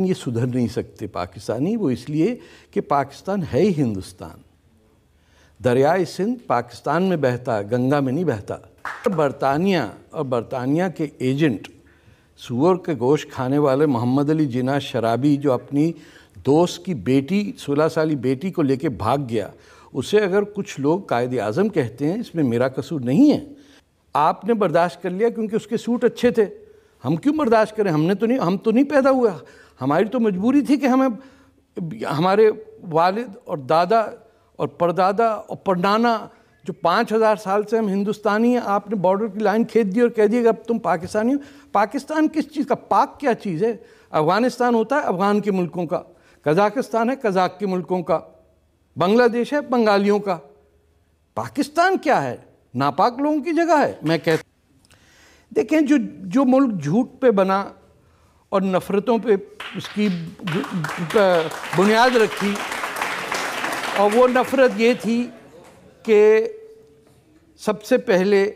یہ سدھر نہیں سکتے پاکستانی، وہ اس لیے کہ پاکستان ہے ہی ہندوستان. دریائے سندھ پاکستان میں بہتا ہے، گنگا میں نہیں بہتا. برطانیہ کے ایجنٹ سور کے گوشت کھانے والے محمد علی جناح شرابی جو اپنی دوست کی بیٹی 16 سالی بیٹی کو لے کے بھاگ گیا، اسے اگر کچھ لوگ قائد اعظم کہتے ہیں، اس میں میرا قصور نہیں ہے. آپ نے برداشت کر لیا کیونکہ اس کے سوٹ اچھے تھے. ہم کیوں برداشت کریں؟ ہم تو نہیں پیدا ہوا. ہماری تو مجبوری تھی کہ ہمیں ہمارے والد اور دادا اور پردادا اور پرنانا جو 5000 سال سے ہم ہندوستانی ہیں، آپ نے بارڈر کی لائن کھینچ دی اور کہہ دیا کہ اب تم پاکستانی ہو. پاکستان کس چیز کا؟ پاک کیا چیز ہے؟ افغانستان ہوتا ہے افغان کے ملکوں کا، قزاقستان ہے قزاق کے ملکوں کا، بنگلہ دیش ہے بنگالیوں کا. پاکستان کیا ہے؟ ناپاک لوگوں کی جگہ ہے. میں کہتا دیکھیں جو ملک جھوٹ پہ بنا اور نفرتوں پہ اس کی بنیاد رکھی، اور وہ نفرت یہ تھی کہ سب سے پہلے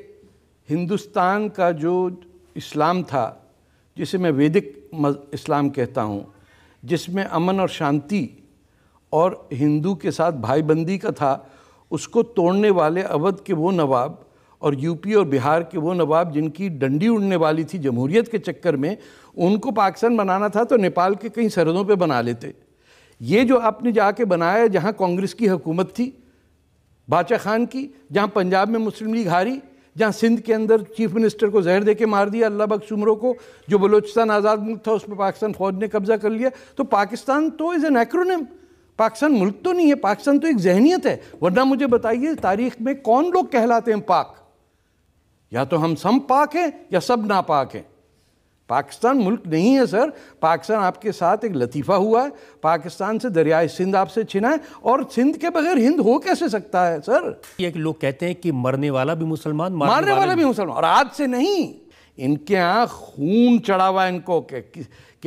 ہندوستان کا جو اسلام تھا، جسے میں ویدک اسلام کہتا ہوں، جس میں امن اور شانتی اور ہندو کے ساتھ بھائی بندی کا تھا، اس کو توڑنے والے اودھ کے وہ نواب اور یو پی اور بہار کے وہ نواب جن کی ڈنڈی اڑنے والی تھی جمہوریت کے چکر میں، ان کو پاکستان بنانا تھا تو نیپال کے کئی سرحدوں پہ بنا لیتے. یہ جو آپ نے جا کے بنایا جہاں کانگریس کی حکومت تھی باچا خان کی، جہاں پنجاب میں مسلم لیگ ہاری، جہاں سندھ کے اندر چیف منسٹر کو زہر دے کے مار دیا اللہ بخش عمروں کو، جو بلوچستان آزاد ملک تھا اس پہ پاکستان فوج نے قبضہ کر لیا. تو پاکستان تو از این ایکرونیم. پاکستان ملک تو نہیں ہے، پاکستان تو ایک ذہنیت ہے. ورنہ مجھے بتائیے تاریخ میں کون لوگ کہلاتے ہیں پاک؟ یا تو ہم سب پاک ہیں یا سب ناپاک ہیں. پاکستان ملک نہیں ہے سر. پاکستان آپ کے ساتھ ایک لطیفہ ہوا ہے. پاکستان سے دریائے سندھ آپ سے چھنا ہے، اور سندھ کے بغیر ہند ہو کیسے سکتا ہے سر؟ یہ کہ لوگ کہتے ہیں کہ مرنے والا بھی مسلمان، مارنے والا بھی مسلمان. اور آج سے نہیں، ان کے ہاں خون چڑھا ہوا ان کو کہ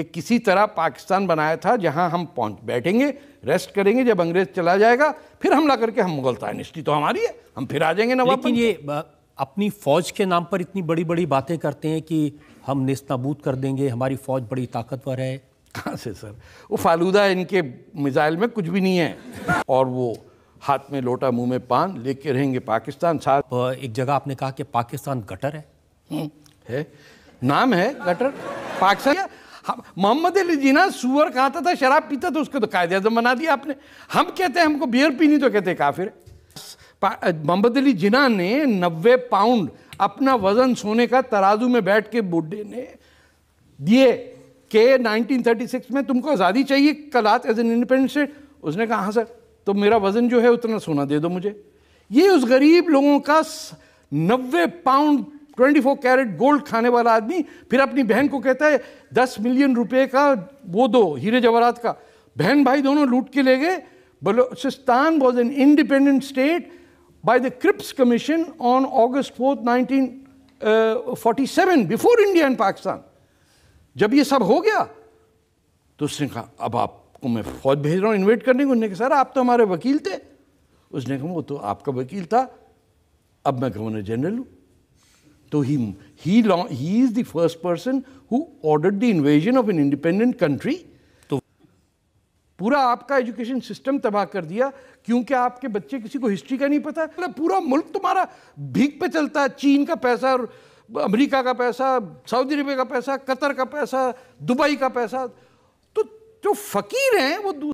کسی طرح پاکستان بنایا تھا جہاں ہم بیٹھیں گے، ریسٹ کریں گے. جب انگریز چلا جائے گا پھر حملہ کر کے ہم مغل ڈائنیسٹی تو ہماری ہے، ہم پھر آ جائیں گے نواب. لیکن یہ اپنی فوج کے نام پر اتنی بڑی بڑی باتیں کرتے ہیں کہ ہم نیست نابود کر دیں گے، ہماری فوج بڑی طاقتور ہے. کہاں سے سر؟ وہ فالودہ ان کے میزائل میں کچھ بھی نہیں ہے، اور وہ ہاتھ میں لوٹا منہ میں پان لے کے رہیں گے پاکستان ساتھ. ایک جگہ آپ نے کہا کہ پاکستان گٹر ہے، نام ہے گٹر پاکستان. محمد علی جناح سور کھاتا تھا، شراب پیتا تھا، اس کو تو قائد اعظم بنا دیا آپ نے. ہم کہتے ہیں ہم کو بیئر پینی تو کہتے ہیں کافر. محمد علی جناح نے 90 پاؤنڈ اپنا وزن سونے کا ترازو میں بیٹھ کے بڈھے نے دیے کہ 1936 میں تم کو آزادی چاہیے Kalat as an independent state. اس نے کہا ہاں سر، تو میرا وزن جو ہے اتنا سونا دے دو مجھے. یہ اس غریب لوگوں کا 90 پاؤنڈ 24 کیرٹ گولڈ کھانے والا آدمی پھر اپنی بہن کو کہتا ہے 10 ملین روپے کا وہ دو ہیرے جواہرات کا. بہن بھائی دونوں لوٹ کے لے گئے. Balochistan was an independent state by the Cripps Commission on August 4th, 1947, before India and Pakistan. جب یہ سب ہو گیا تو اس نے کہا اب آپ کو میں فوج بھیج رہا ہوں انویٹ کرنے کو. انہوں نے کہا سر آپ تو ہمارے وکیل تھے. اس نے کہا وہ تو آپ کا وکیل تھا، اب میں گورنر جنرل ہوں. تو he is the first person who ordered the invasion of an independent country. پورا آپ کا ایجوکیشن سسٹم تباہ کر دیا کیونکہ آپ کے بچے کسی کو ہسٹری کا نہیں پتا. پورا ملک تمہارا بھیک پہ چلتا ہے. چین کا پیسہ، امریکہ کا پیسہ، سعودی عربیہ کا پیسہ، قطر کا پیسہ، دبئی کا پیسہ. تو جو فقیر ہیں وہ